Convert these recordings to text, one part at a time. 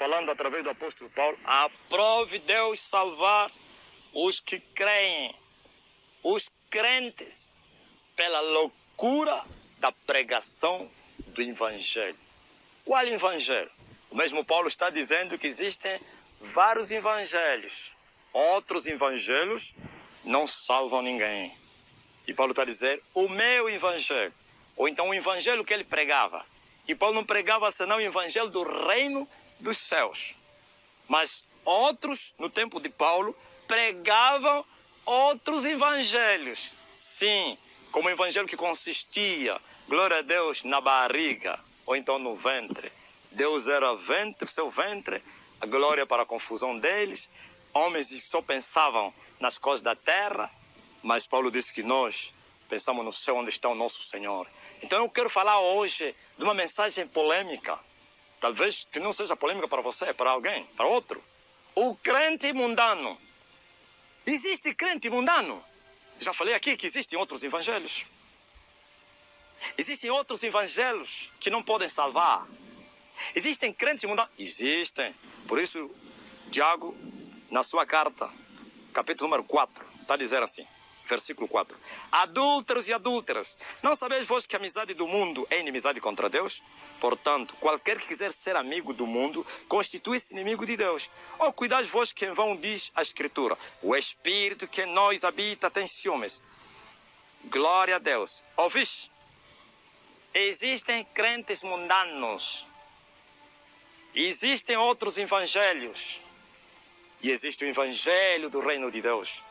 falando através do apóstolo Paulo, aprove Deus salvar os que creem, os crentes, pela loucura da pregação do Evangelho. Qual Evangelho? O mesmo Paulo está dizendo que existem vários evangelhos. Outros evangelhos não salvam ninguém. E Paulo está dizendo, o meu evangelho, ou então o evangelho que ele pregava. E Paulo não pregava senão o evangelho do reino dos céus. Mas outros, no tempo de Paulo, pregavam outros evangelhos. Sim, como o evangelho que consistia, glória a Deus, na barriga, ou então no ventre. Deus era ventre, seu ventre, a glória para a confusão deles. Homens que só pensavam nas coisas da terra, mas Paulo disse que nós pensamos no céu onde está o nosso Senhor. Então eu quero falar hoje de uma mensagem polêmica. Talvez que não seja polêmica para você, para alguém, para outro. O crente mundano. Existe crente mundano? Já falei aqui que existem outros evangelhos. Existem outros evangelhos que não podem salvar. Existem crentes mundanos? Existem. Por isso, Tiago, na sua carta, capítulo número 4, está a dizer assim, versículo 4. Adúlteros e adúlteras, não sabeis vós que a amizade do mundo é inimizade contra Deus? Portanto, qualquer que quiser ser amigo do mundo, constitui-se inimigo de Deus. Oh, cuidai vós que em vão diz a Escritura, o Espírito que em nós habita tem ciúmes. Glória a Deus. Ouvis? Existem crentes mundanos. Existem outros evangelhos. E existe o evangelho do reino de Deus.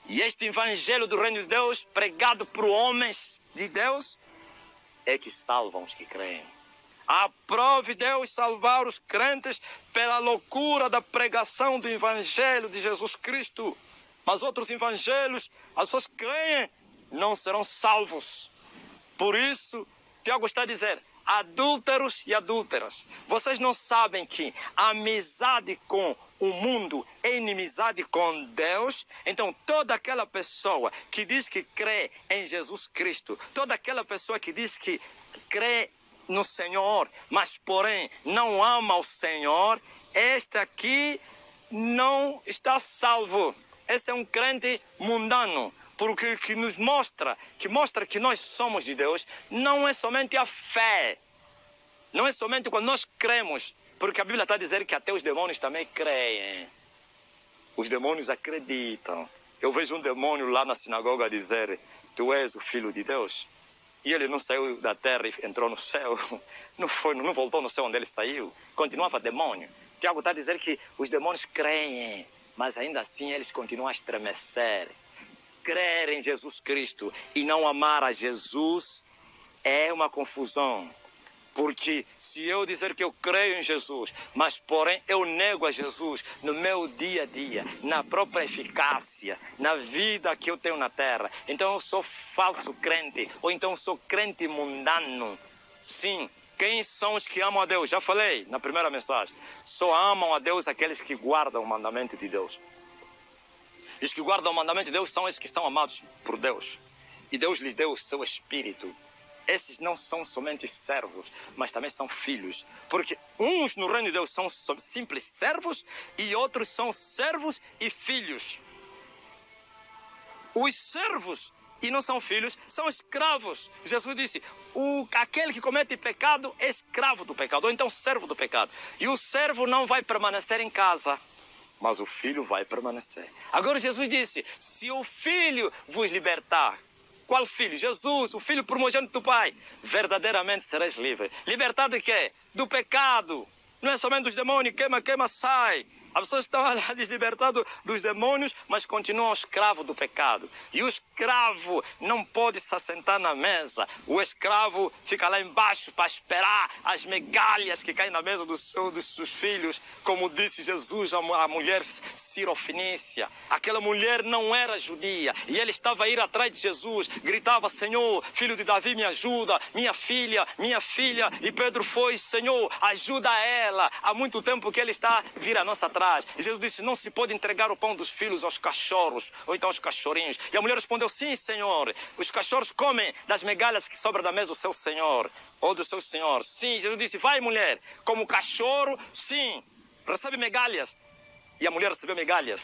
E este evangelho do reino de Deus, pregado por homens de Deus, é que salvam os que creem. Aprove Deus salvar os crentes pela loucura da pregação do evangelho de Jesus Cristo. Mas outros evangelhos, as pessoas creem, não serão salvos. Por isso, Tiago está a dizer, adúlteros e adúlteras, vocês não sabem que a amizade com o mundo é inimizade com Deus? Então toda aquela pessoa que diz que crê em Jesus Cristo, toda aquela pessoa que diz que crê no Senhor, mas porém não ama o Senhor, este aqui não está salvo. Este é um crente mundano. Porque que nos mostra que nós somos de Deus, não é somente a fé. Não é somente quando nós cremos. Porque a Bíblia está a dizer que até os demônios também creem. Os demônios acreditam. Eu vejo um demônio lá na sinagoga dizer, tu és o Filho de Deus. E ele não saiu da terra e entrou no céu. Não voltou no céu onde ele saiu. Continuava demônio. Tiago está a dizer que os demônios creem. Mas ainda assim eles continuam a estremecer. Crer em Jesus Cristo e não amar a Jesus é uma confusão. Porque se eu dizer que eu creio em Jesus, mas porém eu nego a Jesus no meu dia a dia, na própria eficácia, na vida que eu tenho na terra, então eu sou falso crente, ou então eu sou crente mundano. Sim, quem são os que amam a Deus? Já falei na primeira mensagem. Só amam a Deus aqueles que guardam o mandamento de Deus. E os que guardam o mandamento de Deus são esses que são amados por Deus. E Deus lhes deu o seu Espírito. Esses não são somente servos, mas também são filhos. Porque uns no reino de Deus são simples servos e outros são servos e filhos. Os servos e não são filhos, são escravos. Jesus disse, aquele que comete pecado é escravo do pecado, ou então servo do pecado. E o servo não vai permanecer em casa, mas o filho vai permanecer. Agora Jesus disse, se o filho vos libertar, qual filho? Jesus, o filho primogênito do Pai, verdadeiramente sereis livres. Libertar de quê? Do pecado. Não é somente dos demônios, queima, sai. As pessoas estão lá deslibertadas dos demônios, mas continuam escravos do pecado. E o escravo não pode se assentar na mesa. O escravo fica lá embaixo para esperar as migalhas que caem na mesa dos seus filhos. Como disse Jesus à mulher cirofenícia. Aquela mulher não era judia. E ele estava a ir atrás de Jesus. Gritava, Senhor, filho de Davi, me ajuda. Minha filha. E Pedro foi, Senhor, ajuda ela. Há muito tempo que ele está a vir à nossa atrás. E Jesus disse, não se pode entregar o pão dos filhos aos cachorros, ou então aos cachorrinhos. E a mulher respondeu, sim, Senhor, os cachorros comem das migalhas que sobram da mesa do seu Senhor, ou do seu Senhor. Sim, Jesus disse, vai mulher, como cachorro, sim, recebe migalhas. E a mulher recebeu migalhas.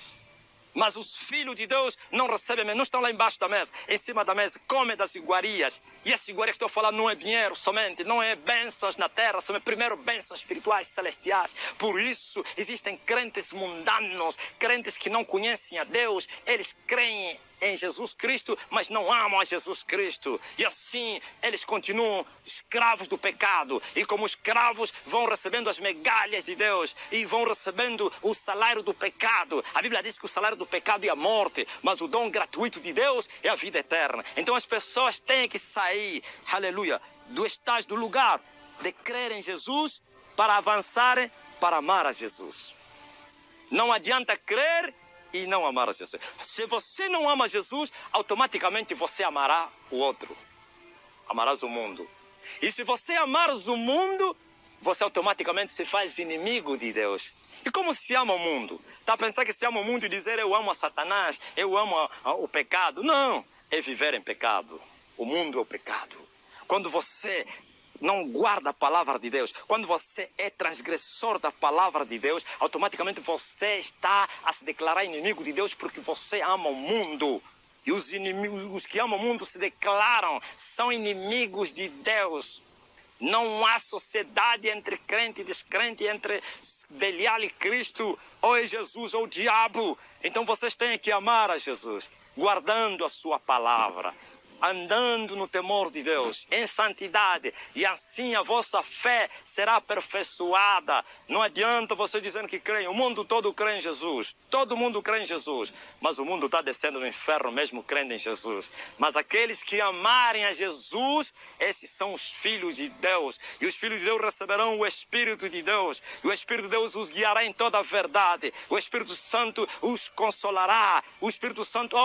Mas os filhos de Deus não recebem, não estão lá embaixo da mesa, em cima da mesa, comem das iguarias. E essa iguaria que estou a falar não é dinheiro somente, não é bênçãos na terra, são primeiro bênçãos espirituais celestiais. Por isso existem crentes mundanos, crentes que não conhecem a Deus, eles creem em Jesus Cristo, mas não amam a Jesus Cristo. E assim eles continuam escravos do pecado. E como escravos vão recebendo as migalhas de Deus e vão recebendo o salário do pecado. A Bíblia diz que o salário do pecado é a morte, mas o dom gratuito de Deus é a vida eterna. Então as pessoas têm que sair, aleluia, do estágio, do lugar de crer em Jesus para avançarem para amar a Jesus. Não adianta crer e não amar a Jesus. Se você não ama Jesus, automaticamente você amará o outro. Amarás o mundo. E se você amares o mundo, você automaticamente se faz inimigo de Deus. E como se ama o mundo? Está a pensar que se ama o mundo e dizer eu amo a Satanás, eu amo o pecado? Não, é viver em pecado. O mundo é o pecado. Quando você não guarda a palavra de Deus, quando você é transgressor da palavra de Deus, automaticamente você está a se declarar inimigo de Deus porque você ama o mundo. E os inimigos, os que amam o mundo se declaram, são inimigos de Deus. Não há sociedade entre crente e descrente, entre Belial e Cristo, ou é Jesus ou o diabo. Então vocês têm que amar a Jesus, guardando a sua palavra, andando no temor de Deus, em santidade, e assim a vossa fé será aperfeiçoada. Não adianta você dizendo que crê, o mundo todo crê em Jesus, todo mundo crê em Jesus, mas o mundo está descendo no inferno mesmo crendo em Jesus. Mas aqueles que amarem a Jesus, esses são os filhos de Deus, e os filhos de Deus receberão o Espírito de Deus, e o Espírito de Deus os guiará em toda a verdade, o Espírito Santo os consolará, o Espírito Santo,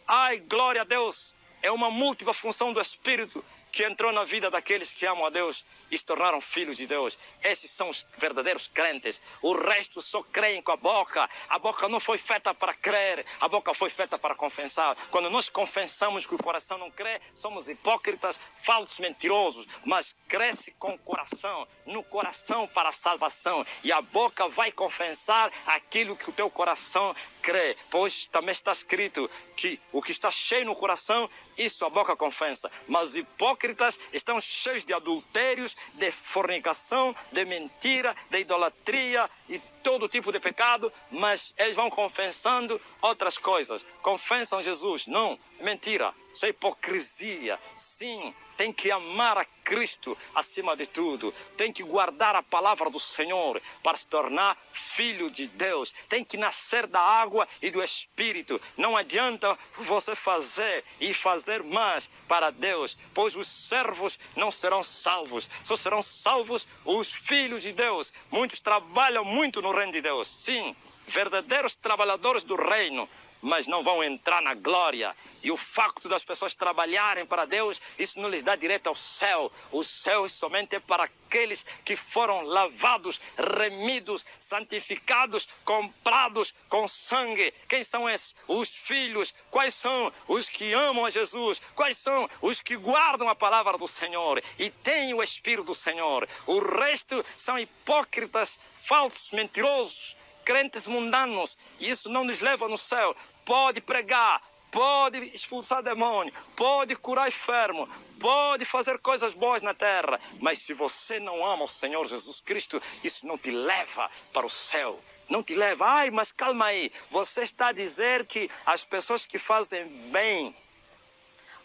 ai, glória a Deus. É uma múltipla função do Espírito que entrou na vida daqueles que amam a Deus e se tornaram filhos de Deus. Esses são os verdadeiros crentes. O resto só creem com a boca. A boca não foi feita para crer, a boca foi feita para confessar. Quando nós confessamos que o coração não crê, somos hipócritas, falsos, mentirosos. Mas cresce com o coração, no coração para a salvação. E a boca vai confessar aquilo que o teu coração crê. Pois também está escrito que o que está cheio no coração, isso a boca confessa. Mas hipócritas estão cheios de adultérios, de fornicação, de mentira, de idolatria e todo tipo de pecado, mas eles vão confessando outras coisas. Confessam Jesus. Não, mentira. Isso é hipocrisia. Sim, tem que amar a Cristo acima de tudo. Tem que guardar a palavra do Senhor para se tornar filho de Deus. Tem que nascer da água e do Espírito. Não adianta você fazer e fazer mais para Deus, pois os servos não serão salvos. Só serão salvos os filhos de Deus. Muitos trabalham muito no reino de Deus. Sim, verdadeiros trabalhadores do reino, mas não vão entrar na glória. E o facto das pessoas trabalharem para Deus, isso não lhes dá direito ao céu. O céu somente é para aqueles que foram lavados, remidos, santificados, comprados com sangue. Quem são esses? Os filhos. Quais são os que amam a Jesus? Quais são os que guardam a palavra do Senhor e têm o Espírito do Senhor? O resto são hipócritas, falsos, mentirosos, crentes mundanos, e isso não nos leva no céu. Pode pregar, pode expulsar demônio, pode curar enfermo, pode fazer coisas boas na terra, mas se você não ama o Senhor Jesus Cristo, isso não te leva para o céu. Não te leva. Ai, mas calma aí, você está a dizer que as pessoas que fazem bem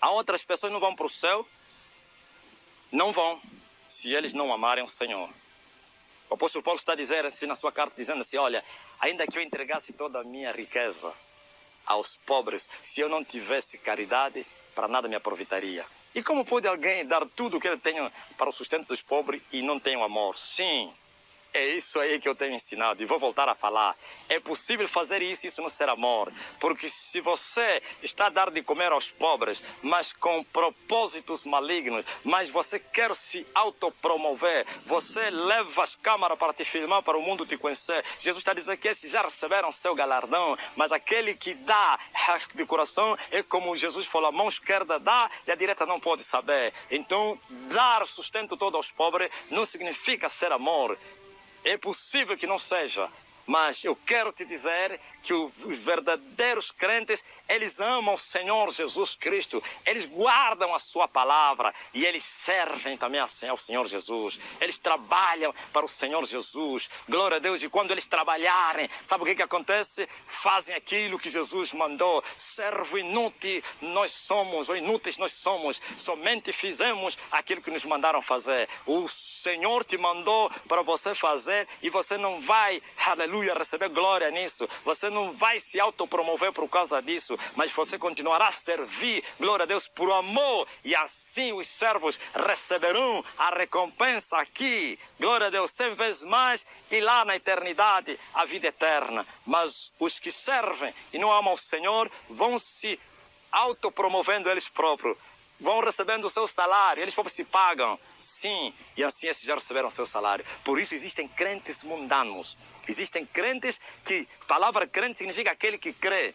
a outras pessoas não vão para o céu? Não vão, se eles não amarem o Senhor. O apóstolo Paulo está a dizer assim na sua carta, dizendo assim, olha, ainda que eu entregasse toda a minha riqueza aos pobres, se eu não tivesse caridade, para nada me aproveitaria. E como pode alguém dar tudo o que ele tem para o sustento dos pobres e não tem o amor? Sim, É isso aí que eu tenho ensinado e vou voltar a falar. É possível fazer isso não ser amor. Porque se você está a dar de comer aos pobres, mas com propósitos malignos, mas você quer se autopromover, você leva as câmaras para te filmar, para o mundo te conhecer. Jesus está dizendo que esses já receberam seu galardão, mas aquele que dá de coração é como Jesus falou, a mão esquerda dá e a direita não pode saber. Então, dar sustento todo aos pobres não significa ser amor. É possível que não seja, mas eu quero te dizer que os verdadeiros crentes, eles amam o Senhor Jesus Cristo, eles guardam a sua palavra e eles servem também ao Senhor Jesus. Eles trabalham para o Senhor Jesus, glória a Deus, e quando eles trabalharem, sabe o que acontece? Fazem aquilo que Jesus mandou. Servo inútil nós somos, ou inúteis nós somos, somente fizemos aquilo que nos mandaram fazer. O Senhor te mandou para você fazer e você não vai, aleluia, receber glória nisso. Você não vai se autopromover por causa disso, mas você continuará a servir, glória a Deus, por amor. E assim os servos receberão a recompensa aqui, glória a Deus, 100 vezes mais, e lá na eternidade, a vida eterna. Mas os que servem e não amam o Senhor vão se autopromovendo eles próprios. Vão recebendo o seu salário, eles próprios se pagam. Sim, e assim esses já receberam o seu salário. Por isso existem crentes mundanos. Existem crentes que, palavra crente significa aquele que crê.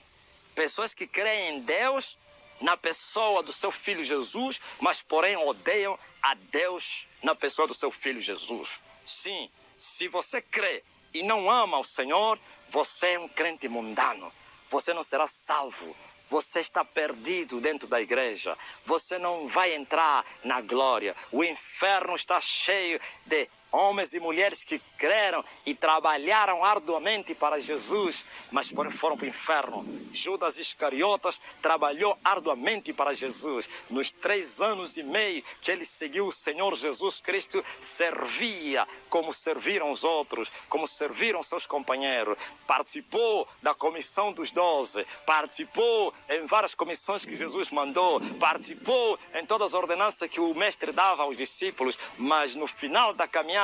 Pessoas que creem em Deus, na pessoa do seu Filho Jesus, mas porém odeiam a Deus na pessoa do seu Filho Jesus. Sim, se você crê e não ama o Senhor, você é um crente mundano. Você não será salvo. Você está perdido dentro da igreja. Você não vai entrar na glória. O inferno está cheio de homens e mulheres que creram e trabalharam arduamente para Jesus, mas porém foram para o inferno. Judas Iscariotas trabalhou arduamente para Jesus. Nos 3 anos e meio que ele seguiu o Senhor Jesus Cristo, servia como serviram os outros, como serviram seus companheiros. Participou da comissão dos 12, participou em várias comissões que Jesus mandou, participou em todas as ordenanças que o mestre dava aos discípulos, mas no final da caminhada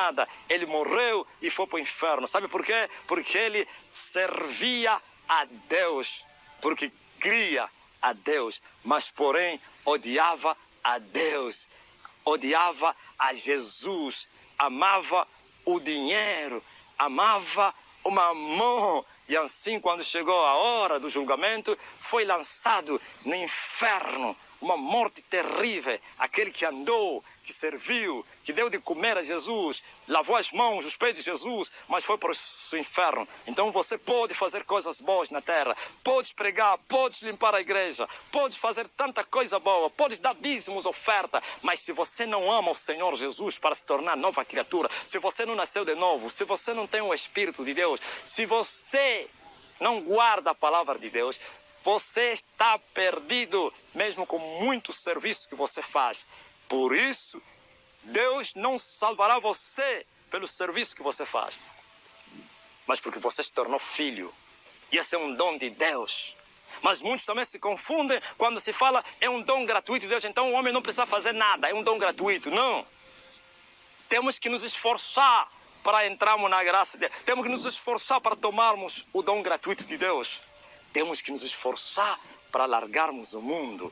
ele morreu e foi para o inferno. Sabe por quê? Porque ele servia a Deus, porque cria a Deus, mas porém odiava a Deus, odiava a Jesus, amava o dinheiro, amava o mamão. E assim, quando chegou a hora do julgamento, foi lançado no inferno, uma morte terrível. Aquele que andou, que serviu, que deu de comer a Jesus, lavou as mãos, os pés de Jesus, mas foi para o inferno. Então você pode fazer coisas boas na terra, podes pregar, podes limpar a igreja, podes fazer tanta coisa boa, podes dar dízimos, oferta, mas se você não ama o Senhor Jesus para se tornar nova criatura, se você não nasceu de novo, se você não tem o Espírito de Deus, se você não guarda a palavra de Deus, você está perdido, mesmo com muito serviço que você faz. Por isso, Deus não salvará você pelo serviço que você faz, mas porque você se tornou filho. E esse é um dom de Deus. Mas muitos também se confundem quando se fala é um dom gratuito de Deus, então o homem não precisa fazer nada, é um dom gratuito. Não. Temos que nos esforçar para entrarmos na graça de Deus. Temos que nos esforçar para tomarmos o dom gratuito de Deus. Temos que nos esforçar para largarmos o mundo.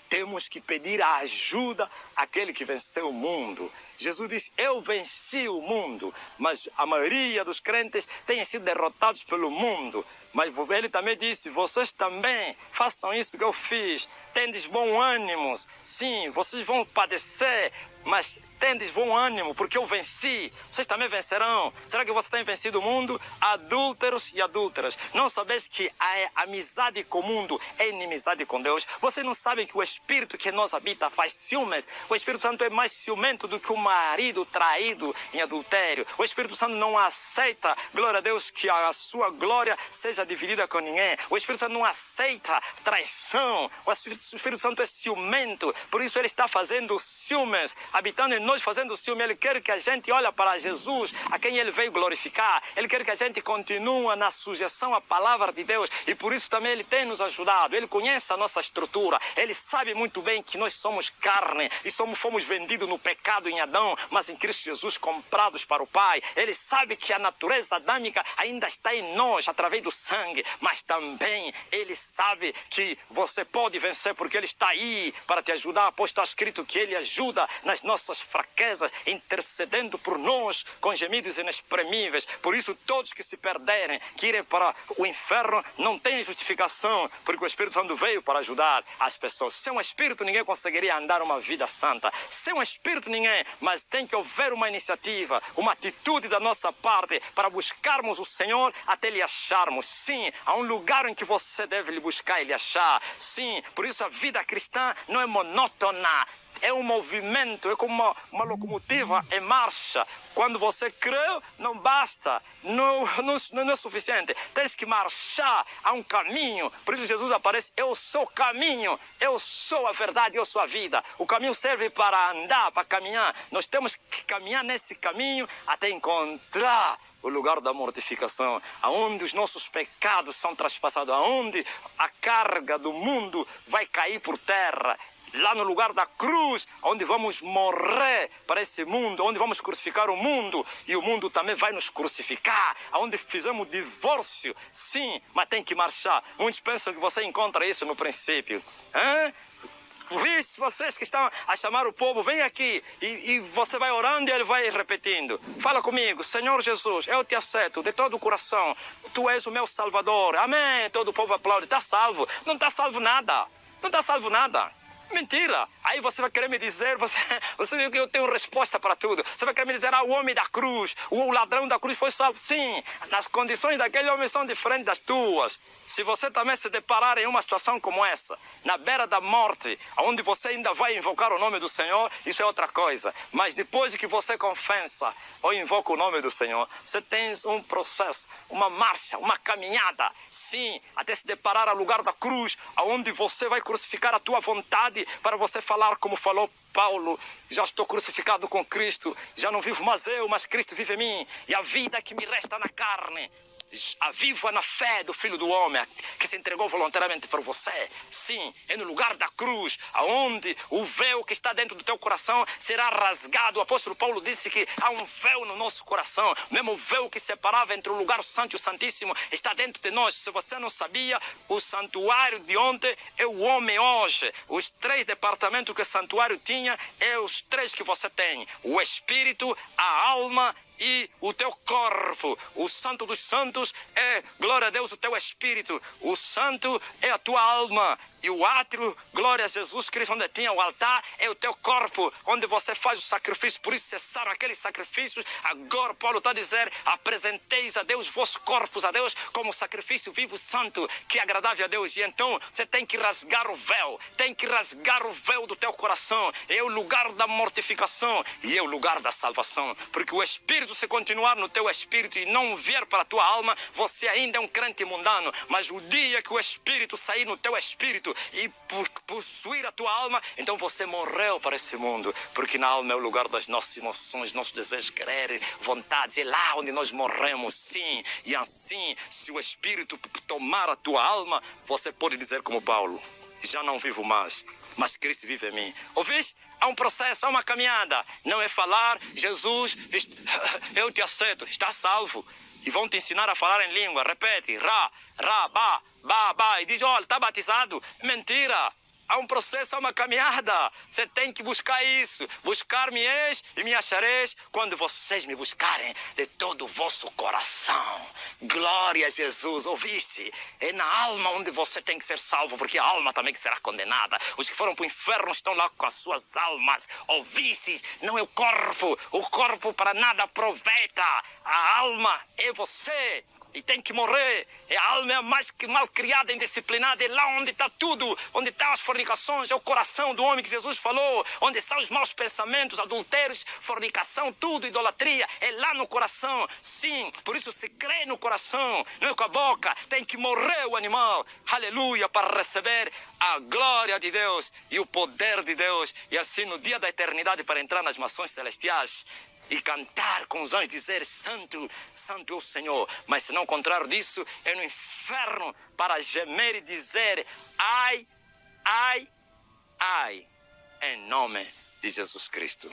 Temos que pedir a ajuda àquele que venceu o mundo. Jesus disse, eu venci o mundo, mas a maioria dos crentes tem sido derrotados pelo mundo. Mas ele também disse, vocês também façam isso que eu fiz. Tendes bom ânimo. Sim, vocês vão padecer, mas tendes bom ânimo, porque eu venci. Vocês também vencerão. Será que você tem vencido o mundo? Adúlteros e adúlteras, não sabeis que a amizade com o mundo é inimizade com Deus? Vocês não sabem que o Espírito que em nós habita faz ciúmes? O Espírito Santo é mais ciumento do que o marido traído em adultério. O Espírito Santo não aceita, glória a Deus, que a sua glória seja dividida com ninguém. O Espírito Santo não aceita traição. O Espírito Santo é ciumento, por isso ele está fazendo ciúmes habitando em nós, fazendo ciúme. Ele quer que a gente olhe para Jesus, a quem Ele veio glorificar. Ele quer que a gente continue na sujeição à palavra de Deus. E por isso também Ele tem nos ajudado. Ele conhece a nossa estrutura. Ele sabe muito bem que nós somos carne e fomos vendidos no pecado em Adão, mas em Cristo Jesus comprados para o Pai. Ele sabe que a natureza adâmica ainda está em nós através do sangue, mas também Ele sabe que você pode vencer porque Ele está aí para te ajudar, pois está escrito que Ele ajuda nas nossas fraquezas, intercedendo por nós com gemidos inexprimíveis. Por isso todos que se perderem, que irem para o inferno, não têm justificação, porque o Espírito Santo veio para ajudar as pessoas. Sem um Espírito ninguém conseguiria andar uma vida santa. Sem um Espírito ninguém, mas tem que haver uma iniciativa, uma atitude da nossa parte para buscarmos o Senhor até lhe acharmos. Sim, há um lugar em que você deve lhe buscar e lhe achar. Sim, por isso a vida cristã não é monótona. É um movimento, é como uma locomotiva em marcha. Quando você crê, não basta, não é suficiente. Tens que marchar, há um caminho. Por isso Jesus aparece, eu sou o caminho, eu sou a verdade, eu sou a vida. O caminho serve para andar, para caminhar. Nós temos que caminhar nesse caminho até encontrar o lugar da mortificação, aonde os nossos pecados são traspassados, aonde a carga do mundo vai cair por terra. Lá no lugar da cruz, onde vamos morrer para esse mundo, onde vamos crucificar o mundo, e o mundo também vai nos crucificar, onde fizemos divórcio, sim, mas tem que marchar. Muitos pensam que você encontra isso no princípio. Vocês que estão a chamar o povo, vem aqui, e você vai orando e ele vai repetindo. Fala comigo, Senhor Jesus, eu te aceito de todo o coração, tu és o meu Salvador, amém. Todo o povo aplaude, está salvo. Não está salvo nada, não está salvo nada. Mentira! Aí você vai querer me dizer, você viu que eu tenho resposta para tudo. Você vai querer me dizer, o homem da cruz, o ladrão da cruz foi salvo. Sim, as condições daquele homem são diferentes das tuas. Se você também se deparar em uma situação como essa, na beira da morte, onde você ainda vai invocar o nome do Senhor, isso é outra coisa. Mas depois de que você confessa ou invoca o nome do Senhor, você tem um processo, uma marcha, uma caminhada, sim, até se deparar ao lugar da cruz, onde você vai crucificar a tua vontade, para você falar como falou Paulo, já estou crucificado com Cristo, já não vivo mais eu, mas Cristo vive em mim, e a vida que me resta na carne, viva na fé do Filho do Homem, que se entregou voluntariamente por você. Sim, é no lugar da cruz, aonde o véu que está dentro do teu coração será rasgado. O apóstolo Paulo disse que há um véu no nosso coração, mesmo o véu que separava entre o lugar santo e o santíssimo está dentro de nós. Se você não sabia, o santuário de ontem é o homem hoje. Os 3 departamentos que o santuário tinha é os 3 que você tem: o espírito, a alma e o teu corpo. O santo dos santos é, glória a Deus, o teu espírito. O santo é a tua alma. E o átrio, glória a Jesus Cristo, onde tinha o altar, é o teu corpo, onde você faz o sacrifício. Por isso cessaram aqueles sacrifícios. Agora Paulo está a dizer, apresenteis a Deus vossos corpos a Deus como sacrifício vivo, santo, que é agradável a Deus. E então você tem que rasgar o véu, tem que rasgar o véu do teu coração. É o lugar da mortificação e é o lugar da salvação. Porque o Espírito, se continuar no teu espírito e não vier para a tua alma, você ainda é um crente mundano. Mas o dia que o Espírito sair no teu espírito e possuir a tua alma, então você morreu para esse mundo, porque na alma é o lugar das nossas emoções, nossos desejos, querer, vontades, é lá onde nós morremos, sim. E assim, se o Espírito tomar a tua alma, você pode dizer como Paulo, já não vivo mais, mas Cristo vive em mim. Ouviste? Há um processo, há uma caminhada. Não é falar, Jesus, eu te aceito, está salvo. E vão te ensinar a falar em língua. Repete, ra, ba, ba. E diz, olha, está batizado. Mentira. Há um processo, há uma caminhada. Você tem que buscar isso. Buscar-me-eis e me achareis quando vocês me buscarem de todo o vosso coração. Glória a Jesus. Ouviste? É na alma onde você tem que ser salvo, porque a alma também que será condenada. Os que foram para o inferno estão lá com as suas almas. Ouviste? Não é o corpo. O corpo para nada aproveita. A alma é você. E tem que morrer. A alma é a mais mal criada, indisciplinada. É lá onde está tudo. Onde estão as fornicações. É o coração do homem que Jesus falou. Onde são os maus pensamentos, adultérios, fornicação, tudo, idolatria. É lá no coração. Sim, por isso se crê no coração, não é com a boca. Tem que morrer o animal. Aleluia, para receber a glória de Deus e o poder de Deus. E assim no dia da eternidade para entrar nas mansões celestiais. E cantar com os anjos, dizer santo, santo é o Senhor. Mas se não contrário disso, é no inferno para gemer e dizer ai, ai, ai, em nome de Jesus Cristo.